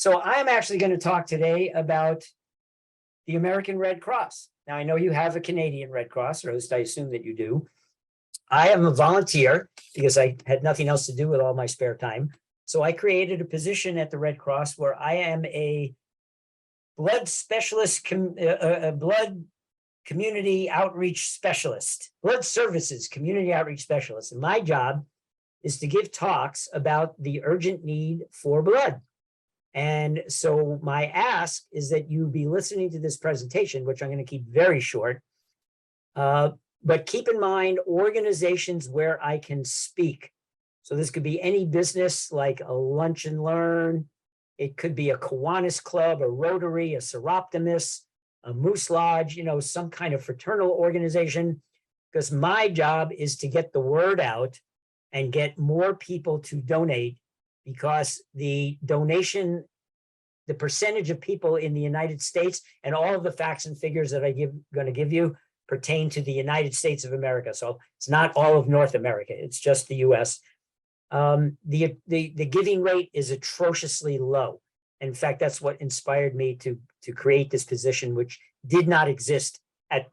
So I'm actually going to talk today about the American Red Cross. Now, I know you have a Canadian Red Cross, or at least I assume that you do. I am a volunteer because I had nothing else to do with all my spare time. So I created a position at the Red Cross where I am a blood specialist, blood community outreach specialist, blood services community outreach specialist. And my job is to give talks about the urgent need for blood. And so my ask is that you be listening to this presentation, which I'm going to keep very short. But keep in mind organizations where I can speak. So this could be any business like a Lunch and Learn. It could be a Kiwanis Club, a Rotary, a Seroptimus, a Moose Lodge, some kind of fraternal organization. Because my job is to get the word out and get more people to donate, because the donation, the percentage of people in the United States, and all of the facts and figures that I'm going to give you pertain to the United States of America. So it's not all of North America, it's just the US. The giving rate is atrociously low. In fact, that's what inspired me to create this position, which did not exist at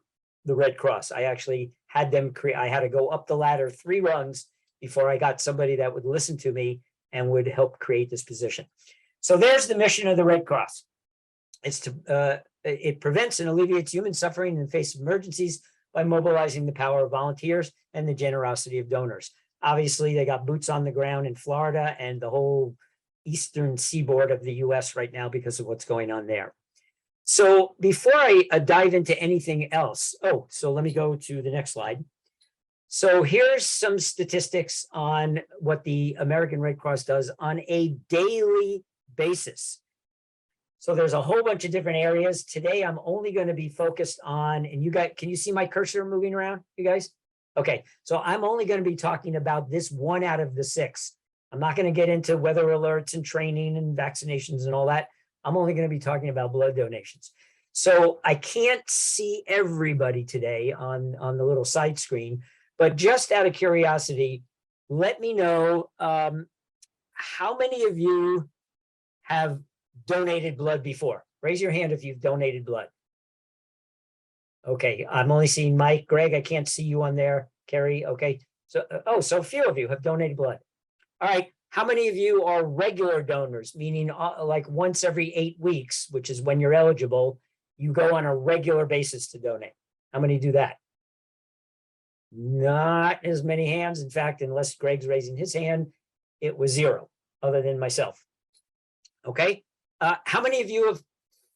the Red Cross. I actually had them I had to go up the ladder 3 rungs before I got somebody that would listen to me and would help create this position. So there's the mission of the Red Cross. It's to it prevents and alleviates human suffering in the face of emergencies by mobilizing the power of volunteers and the generosity of donors. Obviously, they got boots on the ground in Florida and the whole eastern seaboard of the US right now because of what's going on there. So before I dive into anything else, so let me go to the next slide. So here's some statistics on what the American Red Cross does on a daily basis. So there's a whole bunch of different areas. Today, I'm only going to be focused on, and you guys, can you see my cursor moving around, you guys? Okay, so I'm only going to be talking about this 1 out of the 6. I'm not going to get into weather alerts and training and vaccinations and all that. I'm only going to be talking about blood donations. So I can't see everybody today on the little side screen, but just out of curiosity, let me know how many of you have donated blood before. Raise your hand if you've donated blood. Okay, I'm only seeing Mike. Greg, I can't see you on there. Carrie, okay. So, so a few of you have donated blood. All right, how many of you are regular donors, meaning like once every 8 weeks, which is when you're eligible, you go on a regular basis to donate? How many do that? Not as many hands. In fact, unless Greg's raising his hand, it was 0, other than myself. Okay, how many of you have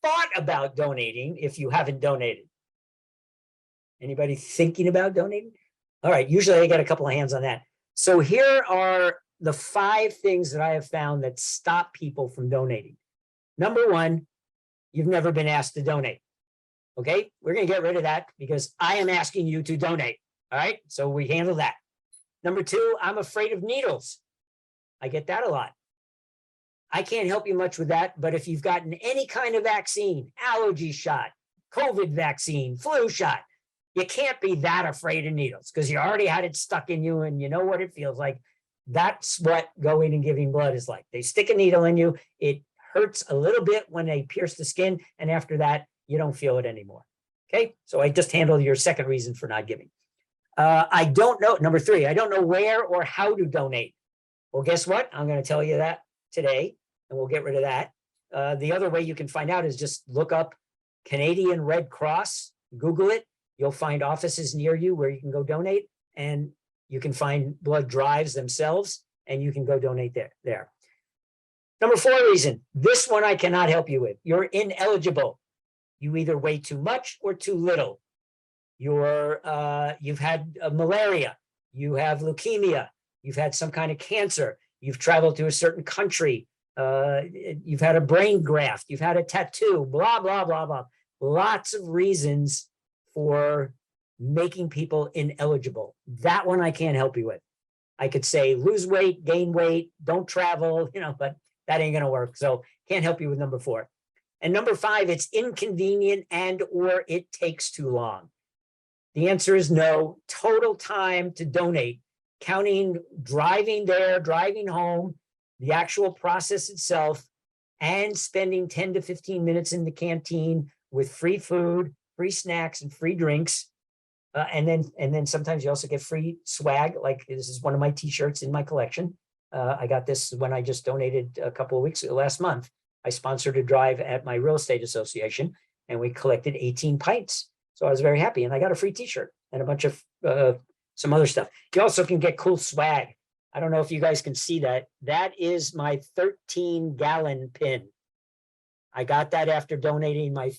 thought about donating if you haven't donated? Anybody thinking about donating? All right, usually I get a couple of hands on that. So here are the 5 things that I have found that stop people from donating. Number 1, you've never been asked to donate. Okay, we're going to get rid of that because I am asking you to donate. All right, so we handle that. Number 2, I'm afraid of needles. I get that a lot. I can't help you much with that, but if you've gotten any kind of vaccine, allergy shot, COVID vaccine, flu shot, you can't be that afraid of needles because you already had it stuck in you and you know what it feels like. That's what going and giving blood is like. They stick a needle in you. It hurts a little bit when they pierce the skin, and after that, you don't feel it anymore. Okay, so I just handled your second reason for not giving. I don't know, number 3, I don't know where or how to donate. Well, guess what? I'm going to tell you that today, and we'll get rid of that. The other way you can find out is just look up Canadian Red Cross, Google it. You'll find offices near you where you can go donate, and you can find blood drives themselves, and you can go donate there. Number 4 reason, this one I cannot help you with. You're ineligible. You either weigh too much or too little. You've had malaria, you have leukemia, you've had some kind of cancer, you've traveled to a certain country, you've had a brain graft, you've had a tattoo, blah, blah, blah, blah. Lots of reasons for making people ineligible. That one I can't help you with. I could say lose weight, gain weight, don't travel, but that ain't going to work. So can't help you with number 4. And number 5, it's inconvenient and or it takes too long. The answer is no. Total time to donate, counting driving there, driving home, the actual process itself and spending 10 to 15 minutes in the canteen with free food, free snacks, and free drinks. And then sometimes you also get free swag. Like this is one of my t-shirts in my collection. I got this when I just donated a couple of weeks last month. I sponsored a drive at my real estate association and we collected 18 pints. So I was very happy and I got a free t-shirt and a bunch of some other stuff. You also can get cool swag. I don't know if you guys can see that. That is my 13-gallon pin. I got that after donating my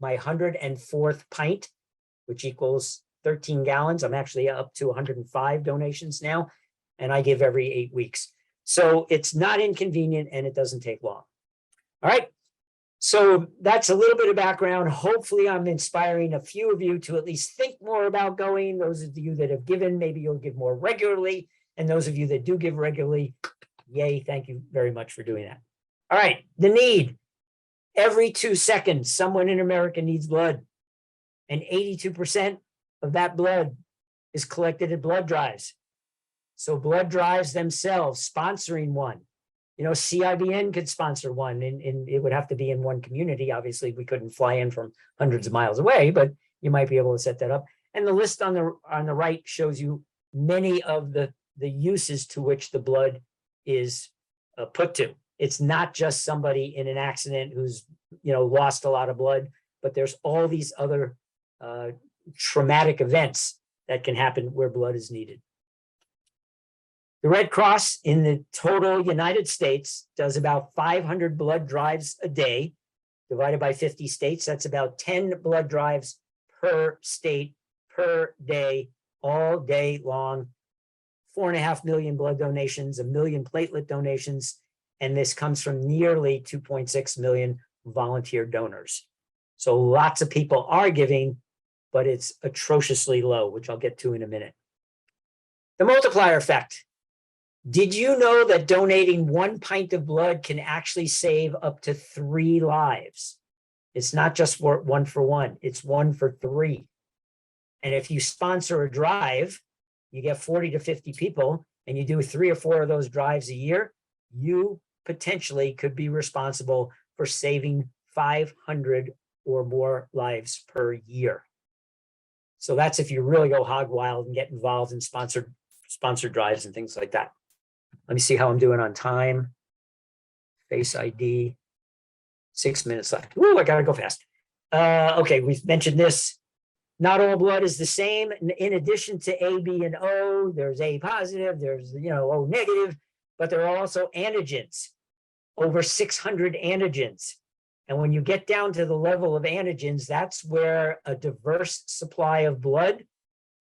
104th pint, which equals 13 gallons. I'm actually up to 105 donations now, and I give every 8 weeks. So it's not inconvenient and it doesn't take long. All right. So that's a little bit of background. Hopefully I'm inspiring a few of you to at least think more about going. Those of you that have given, maybe you'll give more regularly. And those of you that do give regularly, yay, thank you very much for doing that. All right, the need. Every 2 seconds, someone in America needs blood. And 82% of that blood is collected at blood drives. So blood drives themselves, sponsoring one. You know, CIBN could sponsor one, and it would have to be in one community. Obviously, we couldn't fly in from hundreds of miles away, but you might be able to set that up. And the list on the right shows you many of the uses to which the blood is put to. It's not just somebody in an accident who's, you know, lost a lot of blood, but there's all these other traumatic events that can happen where blood is needed. The Red Cross in the total United States does about 500 blood drives a day, divided by 50 states. That's about 10 blood drives per state, per day, all day long. 4.5 million blood donations, 1 million platelet donations, and this comes from nearly 2.6 million volunteer donors. So lots of people are giving, but it's atrociously low, which I'll get to in a minute. The multiplier effect. Did you know that donating 1 pint of blood can actually save up to 3 lives? It's not just for 1 for 1, it's 1 for 3. And if you sponsor a drive, you get 40 to 50 people, and you do 3 or 4 of those drives a year, you potentially could be responsible for saving 500 or more lives per year. So that's if you really go hog wild and get involved in sponsored drives and things like that. Let me see how I'm doing on time. Face ID, 6 minutes left. Ooh, I gotta go fast. Okay, we've mentioned this. Not all blood is the same. In addition to A, B, and O, there's A positive, there's, you know, O negative, but there are also antigens, over 600 antigens. And when you get down to the level of antigens, that's where a diverse supply of blood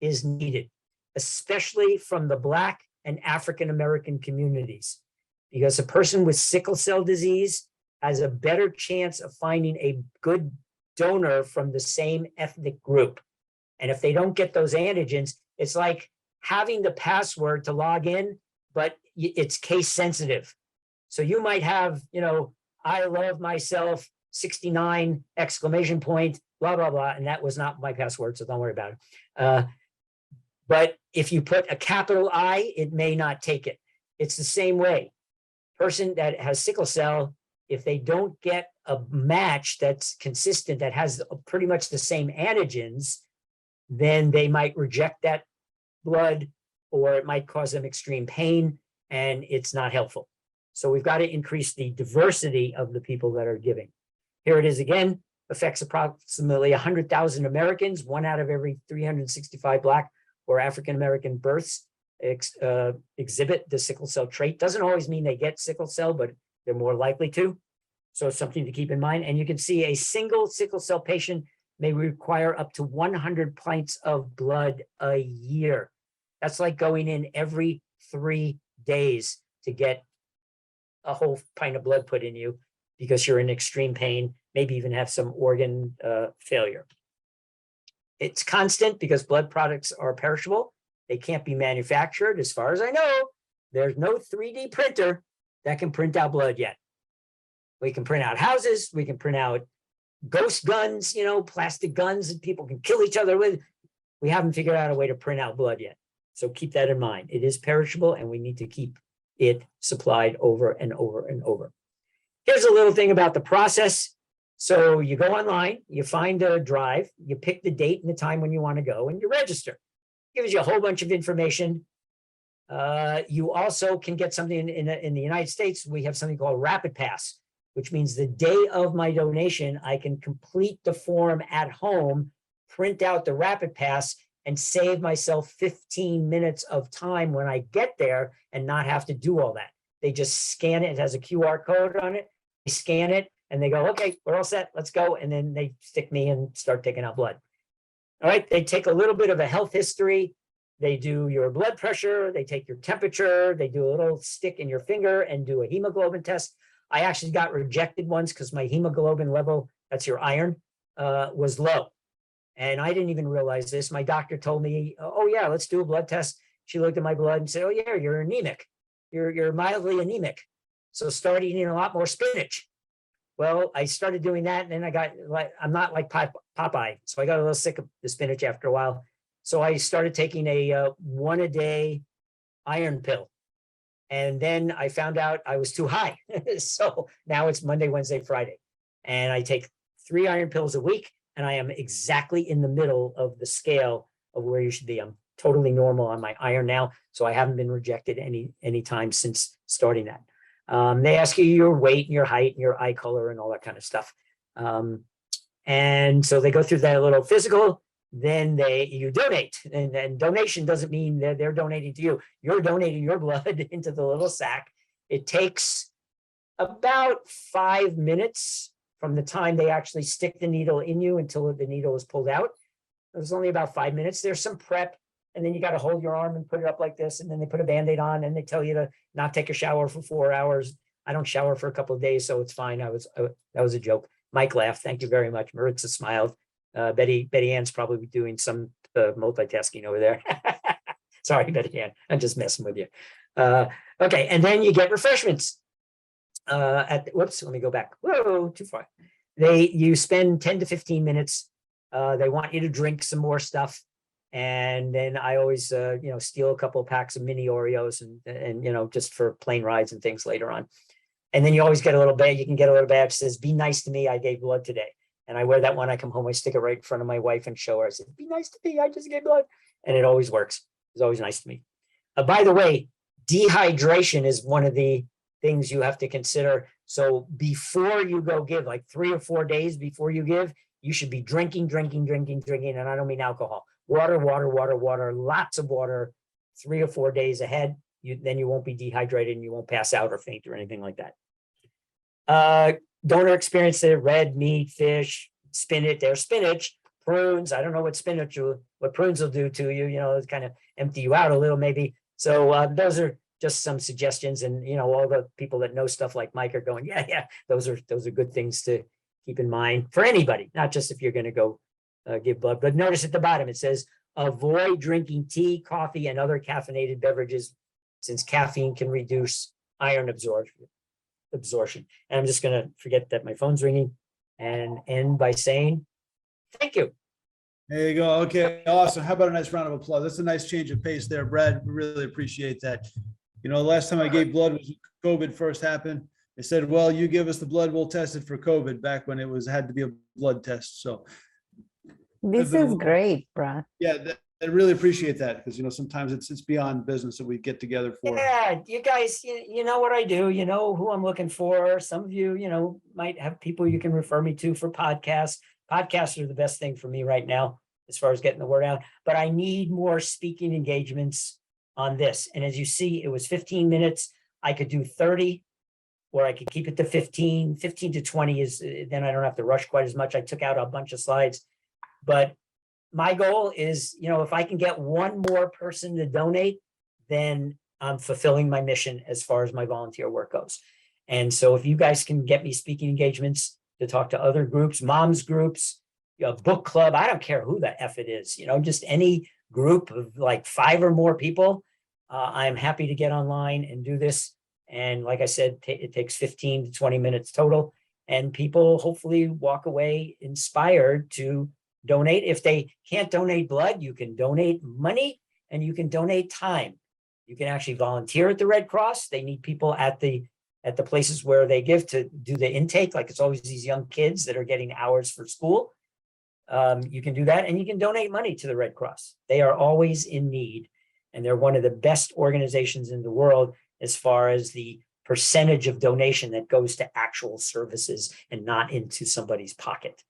is needed, especially from the Black and African American communities, because a person with sickle cell disease has a better chance of finding a good donor from the same ethnic group. And if they don't get those antigens, it's like having the password to log in, but it's case sensitive. So you might have, you know, I love myself 69 exclamation point, blah, blah, blah. And that was not my password, so don't worry about it. But if you put a capital I, it may not take it. It's the same way. Person that has sickle cell, if they don't get a match that's consistent, that has pretty much the same antigens, then they might reject that blood, or it might cause them extreme pain, and it's not helpful. So we've got to increase the diversity of the people that are giving. Here it is again, affects approximately 100,000 Americans, 1 out of every 365 Black or African American births exhibit the sickle cell trait. Doesn't always mean they get sickle cell, but they're more likely to. So it's something to keep in mind. And you can see a single sickle cell patient may require up to 100 pints of blood a year. That's like going in every 3 days to get a whole pint of blood put in you because you're in extreme pain, maybe even have some organ failure. It's constant because blood products are perishable. They can't be manufactured. As far as I know, there's no 3D printer that can print out blood yet. We can print out houses. We can print out ghost guns, you know, plastic guns that people can kill each other with. We haven't figured out a way to print out blood yet. So keep that in mind. It is perishable and we need to keep it supplied over and over and over. Here's a little thing about the process. So you go online, you find a drive, you pick the date and the time when you want to go, and you register. It gives you a whole bunch of information. You also can get something in the United States. We have something called Rapid Pass, which means the day of my donation, I can complete the form at home, print out the Rapid Pass, and save myself 15 minutes of time when I get there and not have to do all that. They just scan it. It has a QR code on it. They scan it and they go, okay, we're all set. Let's go. And then they stick me and start taking out blood. All right. They take a little bit of a health history. They do your blood pressure. They take your temperature. They do a little stick in your finger and do a hemoglobin test. I actually got rejected once because my hemoglobin level, that's your iron, was low. And I didn't even realize this. My doctor told me, oh, yeah, let's do a blood test. She looked at my blood and said, oh, yeah, you're anemic. You're mildly anemic. So start eating a lot more spinach. Well, I started doing that. And then I got like, I'm not like Popeye. So I got a little sick of the spinach after a while. So I started taking a 1 a day iron pill. And then I found out I was too high. So now it's Monday, Wednesday, Friday. And I take 3 iron pills a week. And I am exactly in the middle of the scale of where you should be. I'm totally normal on my iron now. So I haven't been rejected any time since starting that. They ask you your weight and your height and your eye color and all that kind of stuff. And so they go through that little physical, then you donate. And donation doesn't mean that they're donating to you. You're donating your blood into the little sack. It takes about 5 minutes from the time they actually stick the needle in you until the needle is pulled out. It was only about 5 minutes. There's some prep, and then you got to hold your arm and put it up like this, and then they put a Band-Aid on, and they tell you to not take a shower for 4 hours. I don't shower for a couple of days, so it's fine. That was a joke. Mike laughed. Thank you very much. Maritza smiled. Betty Ann's probably doing some multitasking over there. Sorry, Betty Ann. I'm just messing with you. Okay, and then you get refreshments. Whoops, let me go back. Whoa, too far. You spend 10 to 15 minutes. They want you to drink some more stuff. And then I always, steal a couple of packs of mini Oreos and just for plane rides and things later on. And then you always get a little badge. You can get a little badge that says, be nice to me. I gave blood today. And I wear that when I come home. I stick it right in front of my wife and show her. I said, be nice to me. I just gave blood. And it always works. It's always nice to me. By the way, dehydration is one of the things you have to consider. So before you go give, like 3 or 4 days before you give, you should be drinking. And I don't mean alcohol. Water, lots of water, 3 or 4 days ahead. Then you won't be dehydrated and you won't pass out or faint or anything like that. Donor experience there, red meat, fish, spinach. There's spinach, prunes. I don't know what prunes will do to you. It's kind of empty you out a little maybe. So those are just some suggestions. And, all the people that know stuff like Mike are going, yeah, those are good things to keep in mind for anybody, not just if you're going to go give blood. But notice at the bottom, it says, avoid drinking tea, coffee, and other caffeinated beverages since caffeine can reduce iron absorption. And I'm just going to forget that my phone's ringing and end by saying, thank you. There you go. Okay, awesome. How about a nice round of applause? That's a nice change of pace there, Brad. We really appreciate that. The last time I gave blood was when COVID first happened. They said, well, you give us the blood, we'll test it for COVID back when it had to be a blood test. So this is great, Brad. Yeah, I really appreciate that because, sometimes it's beyond business that we get together for. Yeah, you guys, you know what I do. You know who I'm looking for. Some of you, might have people you can refer me to for podcasts. Podcasts are the best thing for me right now as far as getting the word out. But I need more speaking engagements on this. And as you see, it was 15 minutes. I could do 30, or I could keep it to 15. 15 to 20 is, then I don't have to rush quite as much. I took out a bunch of slides. But my goal is, if I can get one more person to donate, then I'm fulfilling my mission as far as my volunteer work goes. And so if you guys can get me speaking engagements to talk to other groups, moms groups, book club, I don't care who the F it is, just any group of like 5 or more people, I'm happy to get online and do this. And like I said, it takes 15 to 20 minutes total. And people hopefully walk away inspired to donate. If they can't donate blood, you can donate money and you can donate time. You can actually volunteer at the Red Cross. They need people at the at the places where they give to do the intake, like it's always these young kids that are getting hours for school. You can do that, and you can donate money to the Red Cross. They are always in need, and they're one of the best organizations in the world as far as the percentage of donation that goes to actual services and not into somebody's pocket.